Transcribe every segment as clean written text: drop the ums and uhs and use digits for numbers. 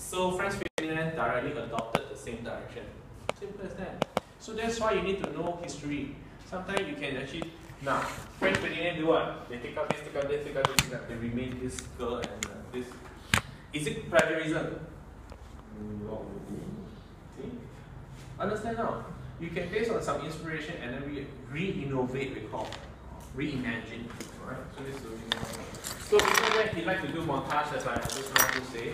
So Franz Ferdinand directly adopted the same direction. Simple as that. So that's why you need to know history. Sometimes you can actually, now, Franz Ferdinand do what? They take out this, take out this, take out this, take out, they remain this girl and this. Is it plagiarism? No. See? Understand now? You can base on some inspiration and then re-innovate, we call, reimagine. Alright? So this is so before that, he likes to do montage, as I just want to say.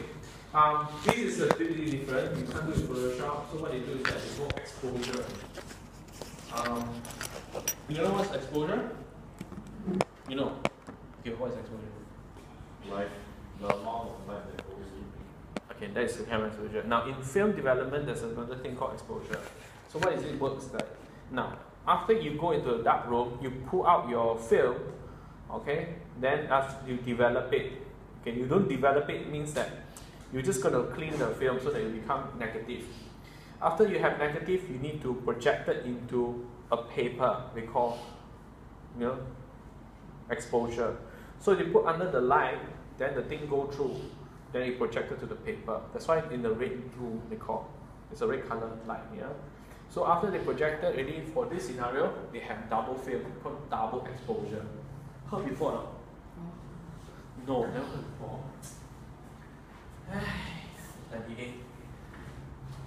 This is a completely different. You can't do it in Photoshop. So what they do is that they go exposure. You know what's exposure? You know. Okay, what is exposure? Like the amount of light that goes in. Okay, that is the camera exposure. Now in film development, there's another thing called exposure. So what is it works like? Now, after you go into a dark room, you pull out your film, okay? Then after you develop it, okay, you don't develop it means that you're just going to clean the film so that it become negative. After you have negative, you need to project it into a paper we call, you know, exposure. So you put under the light, then the thing go through, then you project it to the paper. That's why in the red room they call, it's a red color light, yeah. So after they projected ready for this scenario, they have double film called double exposure. Heard before no? No, never heard before. 98.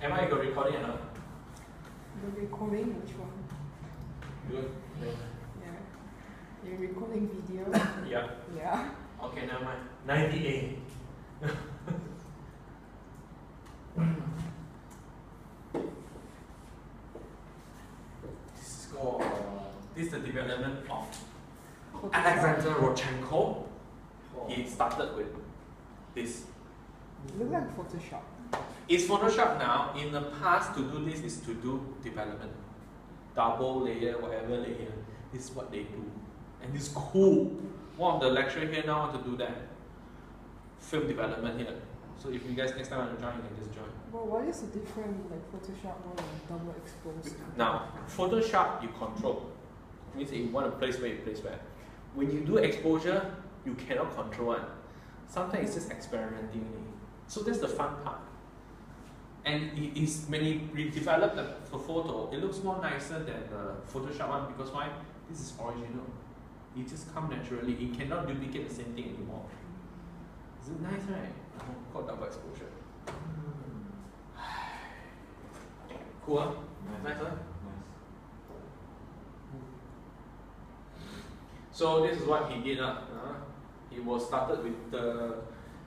Am I got recording or not? The recording, which one? Good. Yeah. You're recording video? Yeah. Yeah. Okay, never mind. 98. This is called, this is the development of Alexander Rodchenko. He started with this. It looks like Photoshop. It's Photoshop now. In the past, to do this is to do development. Double layer, whatever layer. This is what they do. And it's cool. One of the lecturers here now want to do that. Film development here. So if you guys next time want to join, you can just join. Well, what is the difference like Photoshop one and double exposed? Now, Photoshop you control. It means that you want to place where you place where. When you do exposure, you cannot control it. Sometimes it's just experimenting. So that's the fun part. And it is when you redevelop the photo, it looks more nicer than the Photoshop one because why? This is original. It just comes naturally. It cannot duplicate the same thing anymore. Is it nice, right? Called double exposure. Cool, huh? Nice, huh? Nice. So this is what he did. He was started with the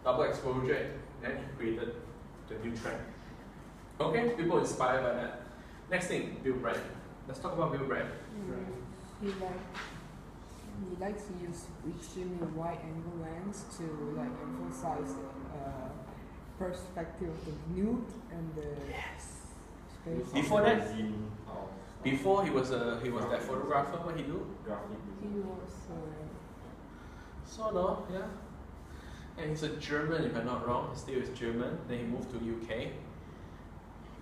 double exposure and he created the new trend. Okay, people inspired by that. Next thing, Bill Brand. Let's talk about Bill Brand. He likes to use extremely wide angle lens to like emphasize the perspective of the nude and the space. Before that, before he was that photographer. What he do? He was Sort of, yeah. And he's a German, if I'm not wrong. He still is German. Then he moved to UK.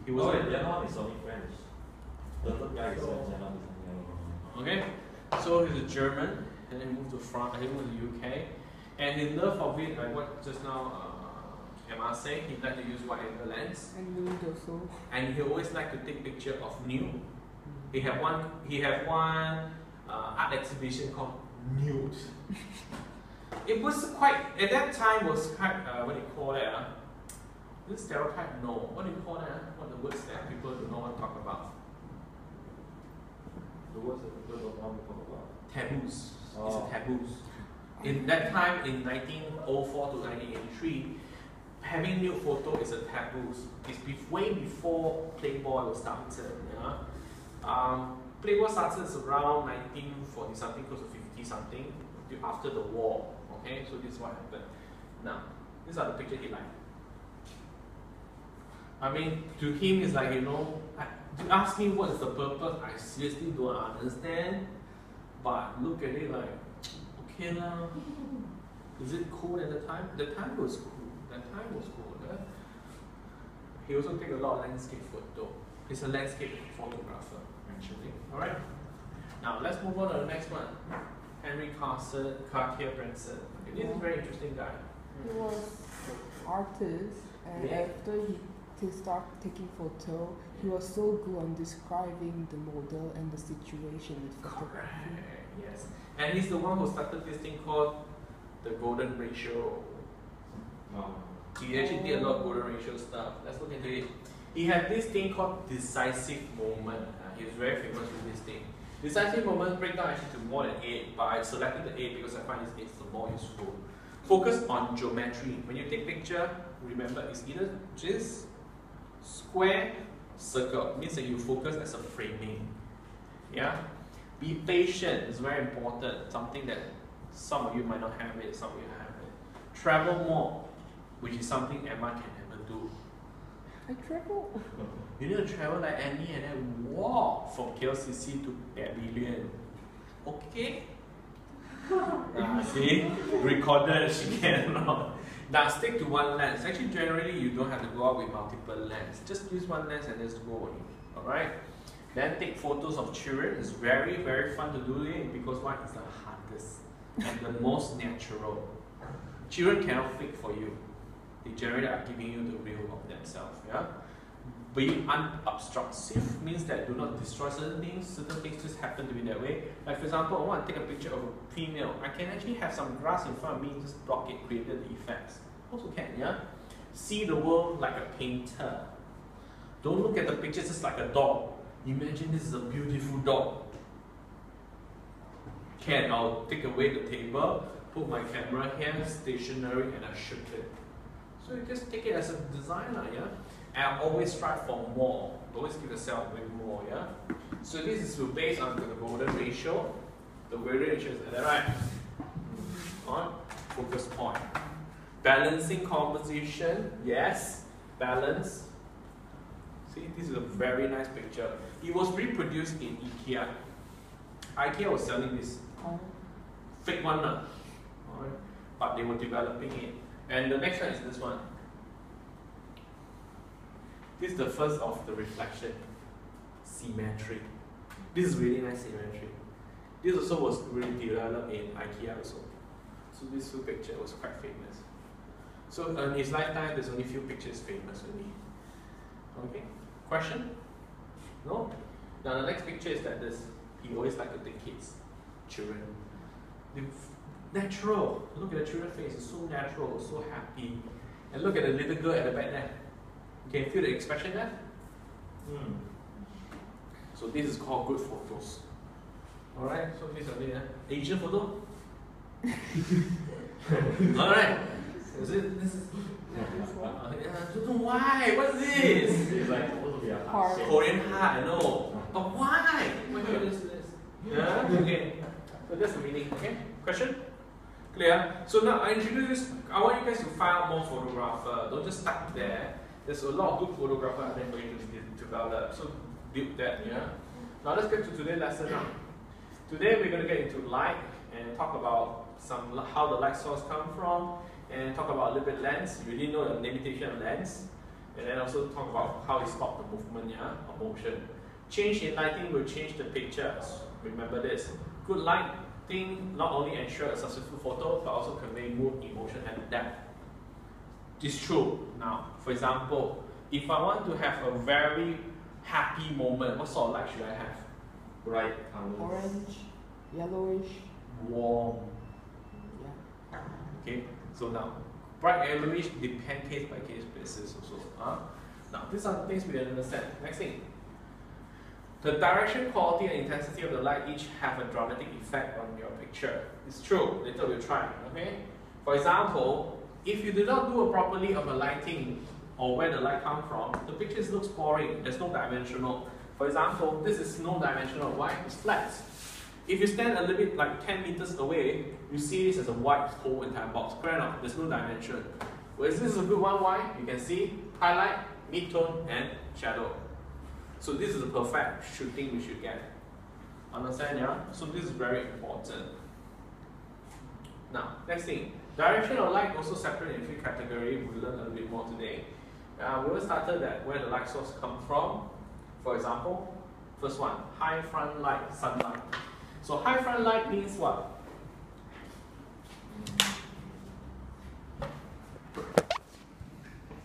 He was. Yannon is only French. The third guy is Yannon. Okay, so he's a German, and then he moved to France. He moved to UK, and his love of it, like what just now Emma said, he liked to use wide angle lens, and nude also. and he always liked to take picture of nude. He had one art exhibition called Nude. It was quite at that time was quite what do you call it? This stereotype, no. What do you call that? What are the words that people do not want to talk about? The words that people don't want to talk about. Taboos. It's a taboos. In that time, in 1904 to 1983, having nude photo is a taboo. It's way before Playboy was started. Yeah? Playboy started around 1940 something, close to 50 something, after the war. Okay, so this is what happened. Now, these are the pictures he liked. I mean, to him, it's like, you ask me what is the purpose, I seriously don't understand. But look at it like, okay lah. Is it cool at the time? The time was cool. Yeah? He also take a lot of landscape photo. He's a landscape photographer, actually. Alright? Now, let's move on to the next one. Henry Cartier Bresson. Okay, this is a very interesting guy. He was artist. And Yeah. after he started taking photo, he was so good on describing the model and the situation with photography. Yes. And he's the one who started this thing called the golden ratio. Oh. He actually did a lot of golden ratio stuff. Let's look into it. He had this thing called decisive moment. He's very famous with this thing. Decisive moment break down actually to more than 8, but I selected the 8 because I find this 8 is the more useful. Focus on geometry. When you take picture, remember it's either just square, circle. Means that you focus as a framing. Yeah. Be patient is very important. Something that some of you might not have it, some of you have it. Travel more, which is something Emma can never do. I travel. You need to travel like Annie and then walk from KLCC to Pavilion. Okay? See? Recorded, she cannot. Now stick to one lens. Actually, generally, you don't have to go out with multiple lenses. Just use one lens and just go. Alright? Then take photos of children. It's very, very fun to do it because one is the hardest and the most natural. Children cannot fake for you. They generally are giving you the real of themselves. Yeah? Being unobstructive means that do not destroy certain things just happen to be that way. Like for example, I want to take a picture of a female. I can actually have some grass in front of me, just block it, create the effects. Also can, yeah? See the world like a painter. Don't look at the picture just like a dog. Imagine this is a beautiful dog. Can, I'll take away the table, put my camera here, stationary, and I shoot it. So you just take it as a designer, yeah? And always strive for more. Always give yourself way more, yeah? So this is based on the golden ratio. The golden ratio is that right? Alright? Focus point. Balancing composition, yes. Balance. See, this is a very nice picture. It was reproduced in IKEA. IKEA was selling this fake one, alright? But they were developing it. And the next one is this one. This is the first of the reflection. Symmetry. This is really nice symmetry. This also was really developed in IKEA also. So this full picture was quite famous. So in his lifetime, there's only few pictures famous only. Okay? Question? No? Now the next picture is like this. He always liked to take kids, children. They're natural. Look at the children's face. It's so natural, so happy. And look at the little girl at the back there. You can feel the expression there? So this is called good photos. Alright, so this is the Asian photo. Alright. Is it this is I don't know why. What's this? It's like supposed to be a Heart. Korean heart, I know. But why? Why do this? Yeah? Okay. So that's the meaning. Okay? Question? Clear? So now I want you guys to find out more photographer. Don't just stuck there. There's a lot of good photographer out there for you to develop. So build that, yeah? Now let's get to today's lesson now. Today we're going to get into light and talk about how the light source come from, and talk about a little bit lens. You really know the limitation of lens. And then also talk about how it stops the movement, yeah, or motion. Change in lighting will change the pictures. Remember this. Good lighting not only ensure a successful photo, but also convey mood, emotion, and depth. It's true. Now, for example, if I want to have a very happy moment, what sort of light should I have? bright colors. Orange, yellowish. Warm. Yeah. Okay, so now, bright yellowish depend case by case basis also. Now, these are the things we understand. Next thing. The direction, quality, and intensity of the light each have a dramatic effect on your picture. It's true. Later we'll try. Okay. For example, if you do not do a properly of a lighting or where the light comes from, the picture looks boring. There's no dimensional. For example, this is no dimensional. Why? It's flat. If you stand a little bit like 10 meters away, you see this as a white whole entire box. Correct enough. There's no dimension. Whereas this is a good one. Why? You can see highlight, mid-tone, and shadow. So this is the perfect shooting we should get. Understand, yeah? So this is very important. Now, next thing. Direction of light also separate in three categories. We'll learn a little bit more today. We always started that where the light source comes from. For example, first one, high front light, sunlight. So high front light means what?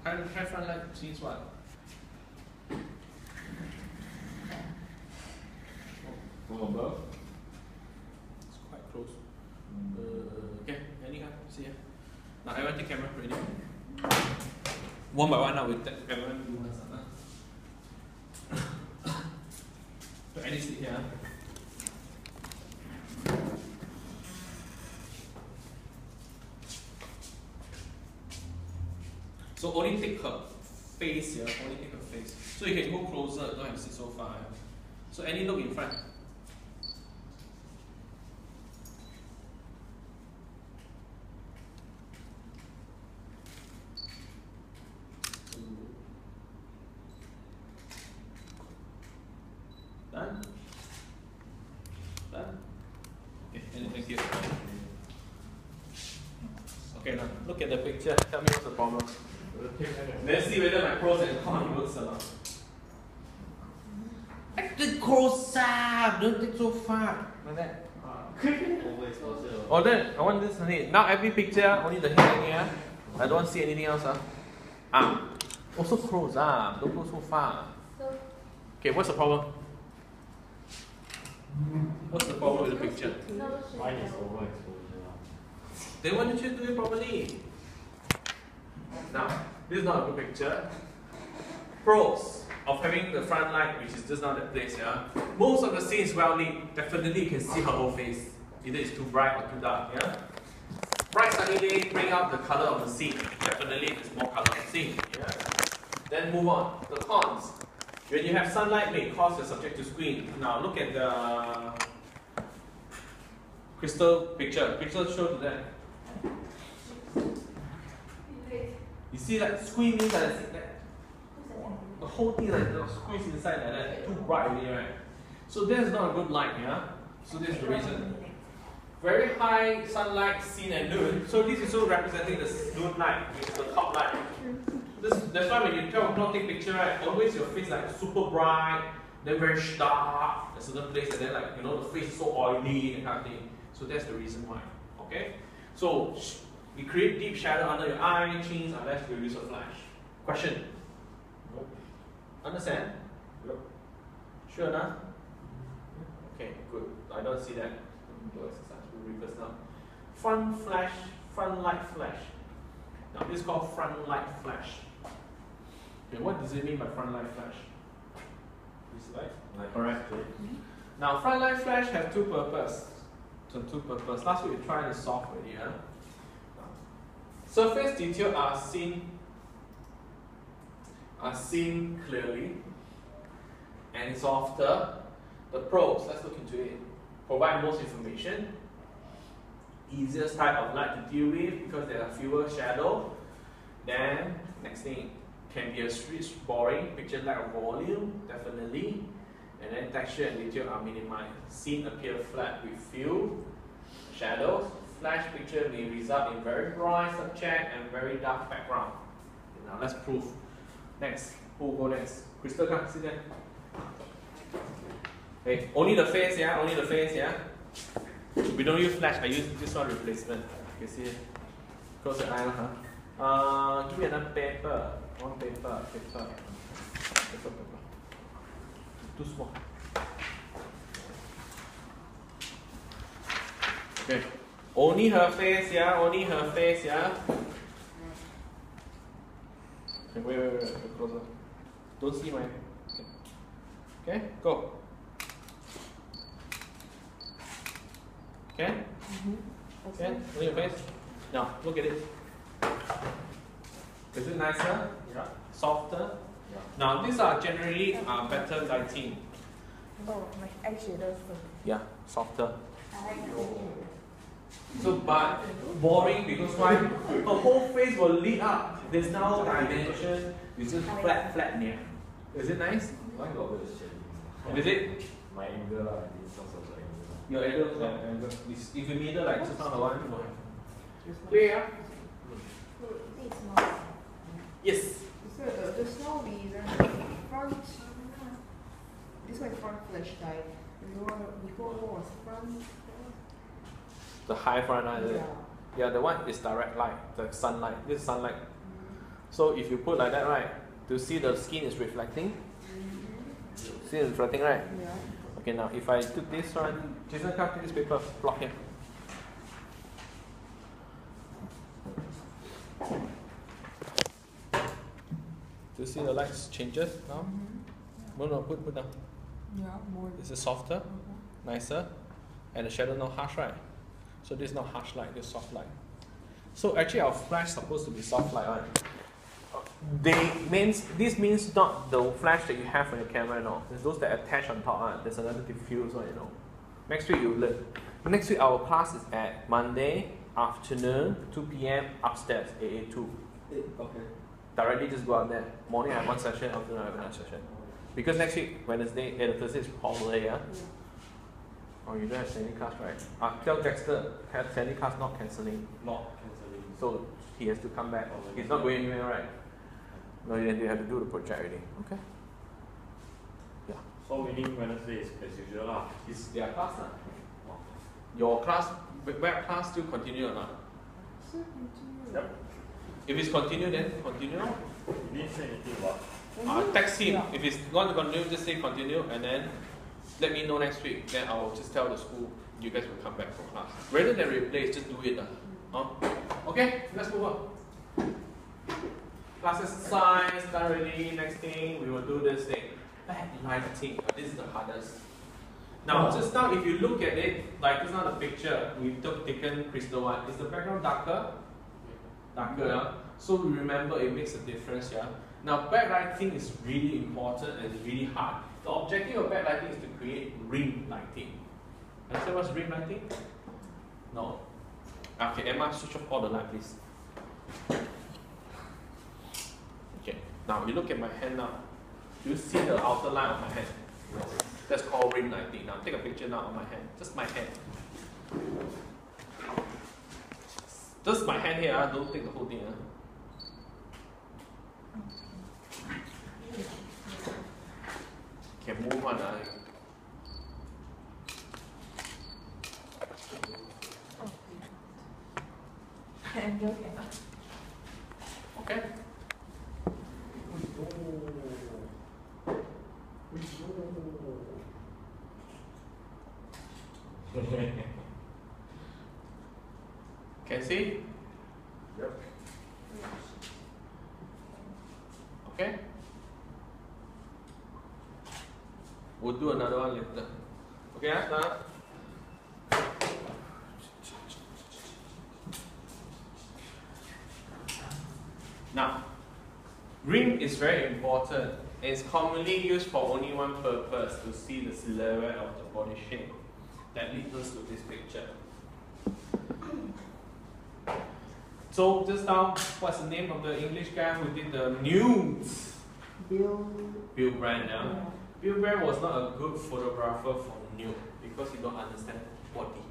high front light sees what? From above? It's quite close. Okay, anyhow, see ya. Now everyone take camera ready. One by one now with that camera do one sana. So any sit here. So only take her face here, only take her face. So you can go closer, don't have to sit so far. So any look in front. Done? Done? Okay, thank you. Okay, now look at the picture. Tell me what's the problem. Let's see whether my pros and cons works or not. Act close up, don't take so far. Like that. Overexposure. Oh, then I want this only. Now every picture, only the head here. I don't want to see anything else. Also close up, don't go so far. Okay, what's the problem? What's the problem with the picture? Mine is overexposure. Then why don't you do it properly? Now, this is not a good picture. Pros of having the front light, which is just not that place, yeah. Most of the scene is well lit. Definitely you can see her whole face. Either it's too bright or too dark, yeah. Bright sunny day bring out the color of the scene. Definitely there's more color of the scene, yeah. Then move on. The cons. When you have sunlight, may cause the subject to squint. Now look at the crystal picture. Crystal show to that. You see that squeeze means that the whole thing like squeeze inside like that, too bright already, right? So that's not a good light, yeah? So that's the reason. Very high sunlight seen at noon. So this is also representing the noon light, which is the top light. That's why when you 12 o'clock take picture, right, always your face like super bright, then very dark, a certain place, and then like, you know, the face is so oily and kind of thing. So that's the reason why, okay? So, we create deep shadow under your eye, chins, unless we use a flash. Question? Nope. Understand? Yep. Sure enough? Okay, good. I don't see that. Do exercise. We'll reverse now. Front flash, front light flash. Now this is called front light flash. Okay, what does it mean by front light flash? This light? Like Correct. Now front light flash has two purposes. Last week we tried to solve already, huh? Surface detail are seen clearly and softer. The pros, let's look into it. Provide most information. Easiest type of light to deal with because there are fewer shadow. Then next thing, can be a street boring, picture lack of volume, definitely. And then texture and detail are minimized. Scene appear flat with few shadows. Flash picture may result in very bright subject and very dark background. Okay, now let's prove. Next, who will go next? Crystal, come sit there. Okay, only the face, yeah. Only the face, yeah. We don't use flash. I use this one replacement. You see it? Close your eye, huh? Give me another paper. One paper. Paper. Too small. Okay. Only her face, yeah. Only her face, yeah. Okay, wait. Go closer. Don't see my. Okay, go. Okay? Okay, only your face. Now, look at it. Is it nicer? Yeah. Softer? Yeah. Now, these are generally better lighting. Oh, my eyeshadow. Yeah, softer. I like So, but boring because why? Her whole face will lit up. There's no dimension. It's just flat near. Is it nice? Mine got worse shading. Is it? My angle lah, this is also angle. Your angle. If you middle like just now the one, you know. Clear? Yes. So the snow reason front. This one is front flash type. Before was front. The high front light. Yeah. Yeah, the one is direct light, the sunlight. This is sunlight. So if you put like that, right, to see the skin is reflecting. See it's reflecting, right? Yeah. Okay, now if I took this one, Jason, come take this paper, block here. Do you see the lights changes now? No, put down. Yeah, more. This is softer, nicer, and the shadow not harsh, right? So this is not harsh light, this is soft light. So actually our flash is supposed to be soft light, right? This means not the flash that you have on your camera, no. It's those that attach on top, right? There's another diffuse one, you know. Next week you learn. Next week our class is at Monday afternoon, 2 p.m. upstairs, AA2. Okay. Directly just go out there. Morning I have one session, afternoon I have another session. Because next week, Wednesday, Thursday is holiday, yeah? Oh, you don't have Sandy class, right? Tell Dexter, Sandy class not cancelling. Not cancelling. So he has to come back. He's not going anywhere, right? No, then you have to do the project already. Okay. Yeah. So meaning Wednesday is as usual lah. It's their class, lah. Your class, web class still continue or not? Still continue. Yep. If it's continue, then continue. You didn't say anything about. Text him. Yeah. If it's going to continue, just say continue and then let me know next week. Then I'll just tell the school you guys will come back for class. Rather than replace, just do it. Okay, let's move on. Class exercise, done already. Next thing, we will do this thing. Backlighting. This is the hardest. Now, just now, if you look at it, like this is not a picture we taken crystal one. Is the background darker? Darker, yeah? So remember, it makes a difference, yeah? Now, backlighting is really important and it's really hard. The objective of backlighting is to create ring lighting. Understand what's ring lighting? No. Okay, Emma, switch off all the light, please. Okay, now you look at my hand now. Do you see the outer line of my hand? That's called ring lighting. Now, take a picture now of my hand. Just my hand. Just my hand here, don't take the whole thing. Can move on. Okay. Can see? Yep. Okay. We'll do another one later. Okay, now. Now, ring is very important. It's commonly used for only one purpose, to see the silhouette of the body shape. That leads us to this picture. So just now, what's the name of the English guy who did the nudes? Bill. Bill Brand, yeah? Bill Brand was not a good photographer for nude because he don't understand body.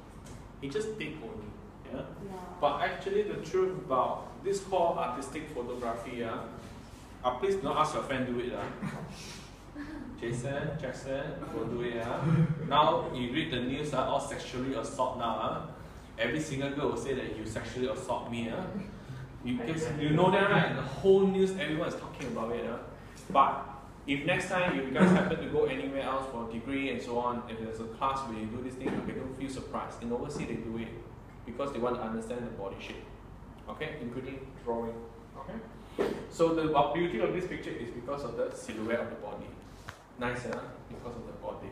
He just did only, yeah? But actually the truth about this called artistic photography, yeah? Please don't ask your friend do it, Jason, Jackson, go do it, yeah? Now you read the news, all sexually assault now, Every single girl will say that you sexually assault me, because you know that, right? The whole news, everyone is talking about it, But if next time you guys happen to go anywhere else for a degree and so on, if there's a class where you do this thing, okay, don't feel surprised. In overseas they do it because they want to understand the body shape, okay, including drawing, okay. So the beauty of this picture is because of the silhouette of the body. Nice, because of the body.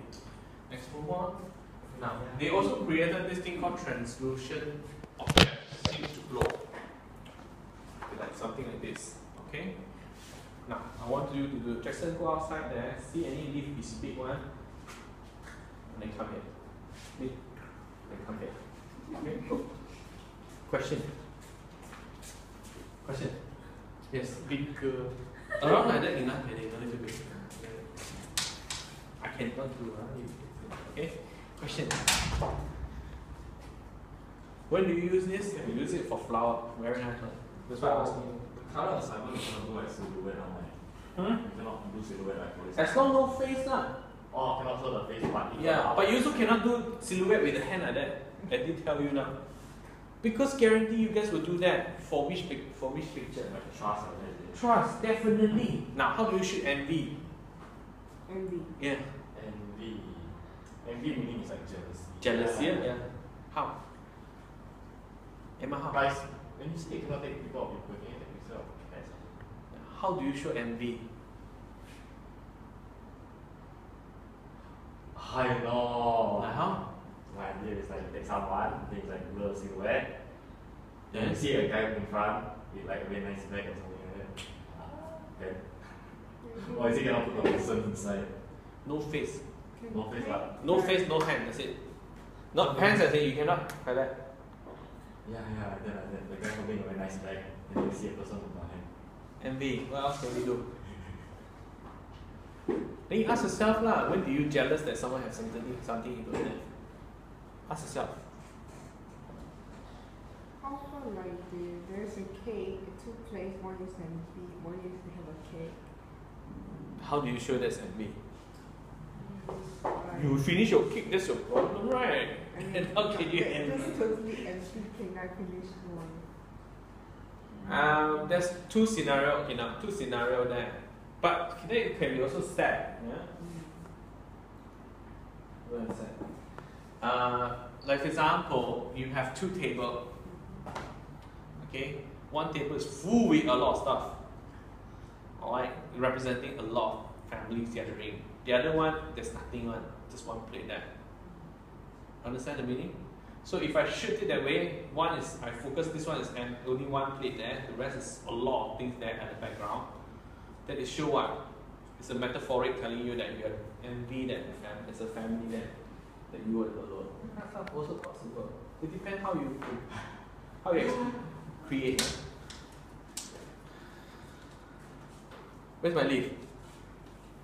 Next, move on. Now, they also created this thing called translucent object, seems to glow, like something like this, okay. Now, I want you to do, Jackson, go outside there, see any leaf is big one, and then come here. Leaf, then come here. Okay, go. Question. Question. Yes, bigger. Around like that enough, a little bit. I cannot do, okay? Question. When do you use this? You use it for flower. Very nice one. That's why I was asking you. Color assignment cannot do like silhouette online. You cannot do silhouette like for this. As long no face lah. Oh, cannot show the face part. Yeah, but you also cannot do silhouette with the hand like that. I did tell you now. Because guarantee you guys will do that for which picture? Like a trust like that. Trust, definitely. Now, how do you shoot envy? Envy. Yeah. Envy. Envy meaning is like jealousy. Jealousy, yeah. How? Emma, how? Guys, when you say you cannot take people of people, can you take yourself? Yes. How do you show envy? I know. Like how? My idea is like you take someone, then you like blur silhouette, then you Yes. see a guy in front with like a very nice bag or something like that. Then, or is he cannot put a person inside? No face. No face what? No face, no hand, that's it. Not hands, I say you cannot like that. Yeah, then the guy holding a very nice bag, and you see a person with no hand. Envy, what else can we do? Then you ask yourself lah, when do you jealous that someone has something you don't have? Ask yourself. How far like there's a cake, two plates, one is empty, one is to have a cake. How do you show that's envy? Like, You finish your cake, that's your problem, right? I mean, And how can you that's envy? totally empty cake, I finished one. There's two scenario, okay now, two scenario there. But they can be also sad, yeah? What is that? Like for example, you have two tables. Okay, one table is full with a lot of stuff. Alright, representing a lot of families gathering. The other one, there's nothing on, just one plate there. Understand the meaning? So if I shoot it that way, one is I focus this one is and only one plate there, the rest is a lot of things there at the background. That is show what? It's a metaphoric telling you that you are envy that there's a family there, that you are alone. That's also possible. It depends how you create. Where's my leaf?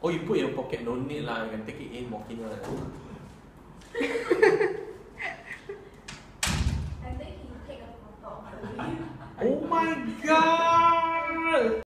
Oh, you put in your pocket, no need lah, you can take it in walking lah. I think he take a photo for you. Oh my god!